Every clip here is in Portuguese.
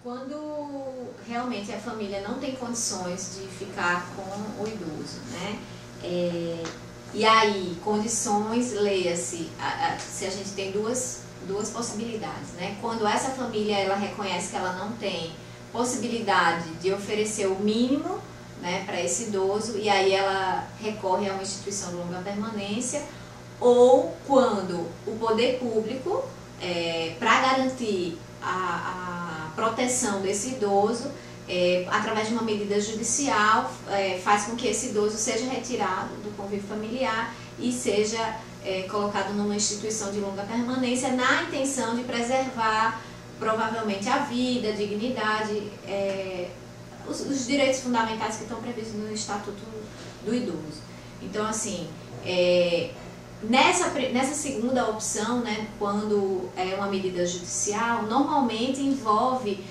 Quando realmente a família não tem condições de ficar com o idoso, né? E aí, condições, leia-se, se a gente tem duas possibilidades, né? Quando essa família ela reconhece que ela não tem possibilidade de oferecer o mínimo, né, para esse idoso, e aí ela recorre a uma instituição de longa permanência, ou quando o poder público, para garantir a proteção desse idoso, através de uma medida judicial, faz com que esse idoso seja retirado do convívio familiar e seja colocado numa instituição de longa permanência na intenção de preservar provavelmente a vida, a dignidade, os direitos fundamentais que estão previstos no Estatuto do Idoso. Então, assim, nessa segunda opção, né, quando é uma medida judicial, normalmente envolve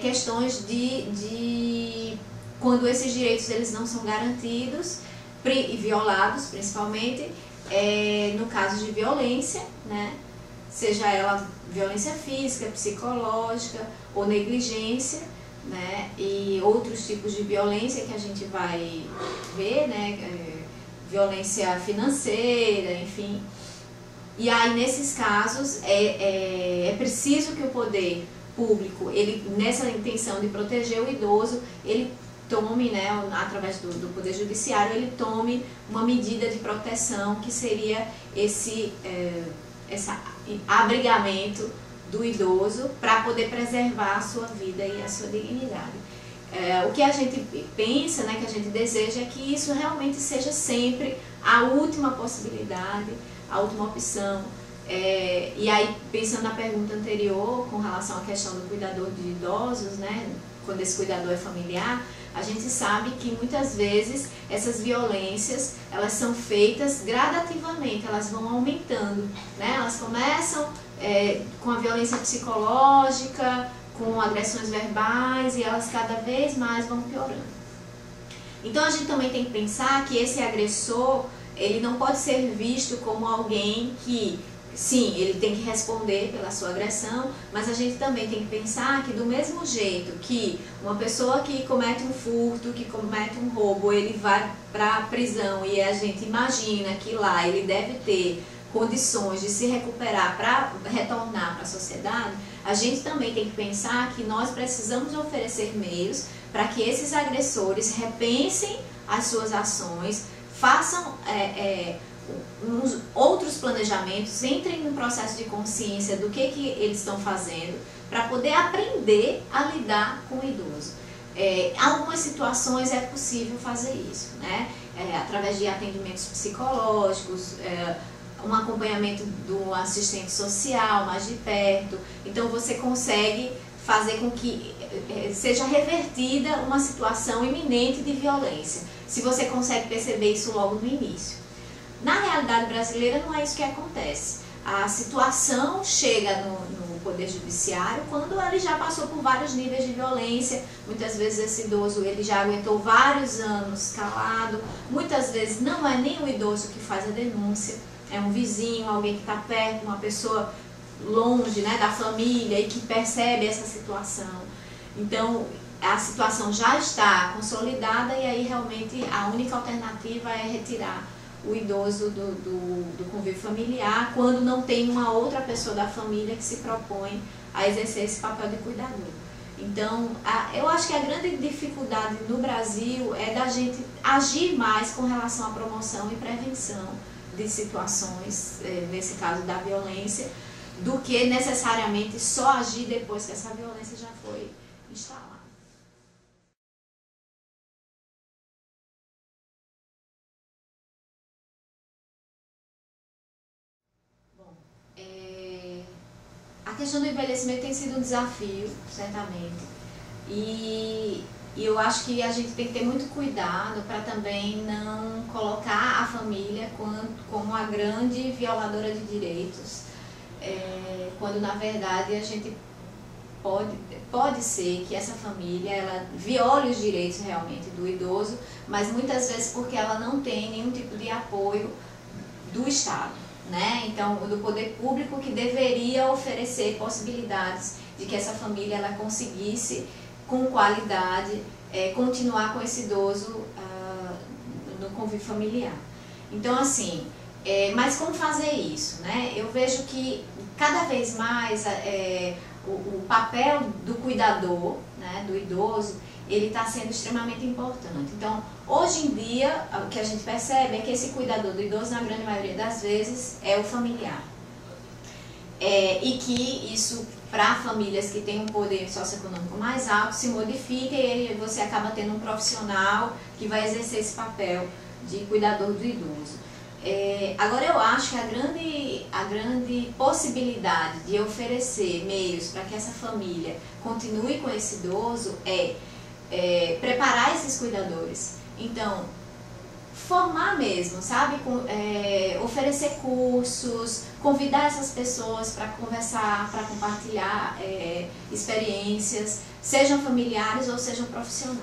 questões de quando esses direitos eles não são garantidos e violados, principalmente no caso de violência, né, seja ela violência física, psicológica ou negligência, né, e outros tipos de violência que a gente vai ver, né, violência financeira, enfim. E aí, nesses casos, é preciso que o poder público, ele, nessa intenção de proteger o idoso, ele tome, né, através do Poder Judiciário, ele tome uma medida de proteção que seria esse abrigamento do idoso para poder preservar a sua vida e a sua dignidade. O que a gente pensa, né, que a gente deseja é que isso realmente seja sempre a última possibilidade, a última opção. E aí, pensando na pergunta anterior, com relação à questão do cuidador de idosos, né, quando esse cuidador é familiar, a gente sabe que muitas vezes essas violências, elas são feitas gradativamente, elas vão aumentando, né? Elas começam com a violência psicológica, com agressões verbais, e elas cada vez mais vão piorando. Então a gente também tem que pensar que esse agressor, ele não pode ser visto como alguém que, sim, ele tem que responder pela sua agressão, mas a gente também tem que pensar que do mesmo jeito que uma pessoa que comete um furto, que comete um roubo, ele vai para a prisão e a gente imagina que lá ele deve ter condições de se recuperar para retornar para a sociedade, a gente também tem que pensar que nós precisamos oferecer meios para que esses agressores repensem as suas ações, façam outros planejamentos, entrem no processo de consciência do que eles estão fazendo para poder aprender a lidar com o idoso. Algumas situações é possível fazer isso, né? Através de atendimentos psicológicos, um acompanhamento do assistente social mais de perto. Então você consegue fazer com que seja revertida uma situação iminente de violência, se você consegue perceber isso logo no início. Na realidade brasileira não é isso que acontece. A situação chega no Poder Judiciário quando ele já passou por vários níveis de violência. Muitas vezes esse idoso ele já aguentou vários anos calado, muitas vezes não é nem o idoso que faz a denúncia, é um vizinho, alguém que está perto, uma pessoa longe, né, da família e que percebe essa situação. Então a situação já está consolidada e aí realmente a única alternativa é retirar o idoso do convívio familiar quando não tem uma outra pessoa da família que se propõe a exercer esse papel de cuidador. Então, eu acho que a grande dificuldade no Brasil é da gente agir mais com relação à promoção e prevenção de situações, nesse caso da violência, do que necessariamente só agir depois que essa violência já foi instalada. A questão do envelhecimento tem sido um desafio, certamente, e eu acho que a gente tem que ter muito cuidado para também não colocar a família como a grande violadora de direitos, quando na verdade a gente pode ser que essa família ela viole os direitos realmente do idoso, mas muitas vezes porque ela não tem nenhum tipo de apoio do Estado, né? Então, do poder público que deveria oferecer possibilidades de que essa família ela conseguisse, com qualidade, continuar com esse idoso no convívio familiar. Então, assim, mas como fazer isso, né? Eu vejo que cada vez mais o papel do cuidador, né, do idoso, ele está sendo extremamente importante. Então, hoje em dia, o que a gente percebe é que esse cuidador do idoso, na grande maioria das vezes, é o familiar. E que isso, para famílias que têm um poder socioeconômico mais alto, se modifica e você acaba tendo um profissional que vai exercer esse papel de cuidador do idoso. Agora, eu acho que a grande possibilidade de oferecer meios para que essa família continue com esse idoso preparar esses cuidadores. Então, formar mesmo, sabe? Oferecer cursos, convidar essas pessoas para conversar, para compartilhar experiências, sejam familiares ou sejam profissionais.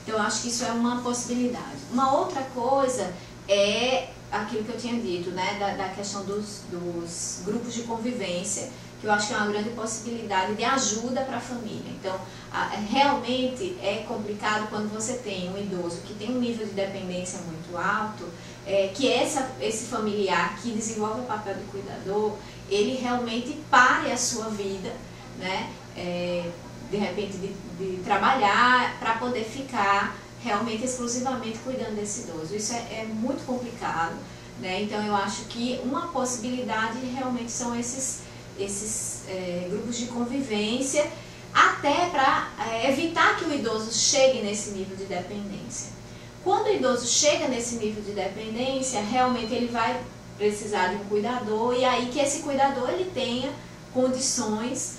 Então, eu acho que isso é uma possibilidade. Uma outra coisa é aquilo que eu tinha dito, né, da questão dos grupos de convivência, que eu acho que é uma grande possibilidade de ajuda para a família. Então, realmente é complicado quando você tem um idoso que tem um nível de dependência muito alto, que esse familiar que desenvolve o papel de cuidador, ele realmente pare a sua vida, né, de repente de trabalhar para poder ficar realmente exclusivamente cuidando desse idoso. Isso é muito complicado, né? Então eu acho que uma possibilidade realmente são esses grupos de convivência, até para evitar que o idoso chegue nesse nível de dependência. Quando o idoso chega nesse nível de dependência, realmente ele vai precisar de um cuidador, e aí que esse cuidador ele tenha condições,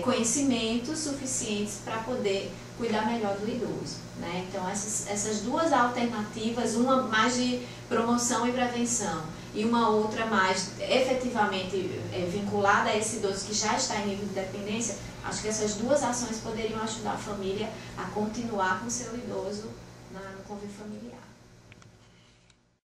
conhecimentos suficientes para poder cuidar melhor do idoso, né? Então essas duas alternativas, uma mais de promoção e prevenção e uma outra mais efetivamente vinculada a esse idoso que já está em nível de dependência, acho que essas duas ações poderiam ajudar a família a continuar com o seu idoso no convívio familiar.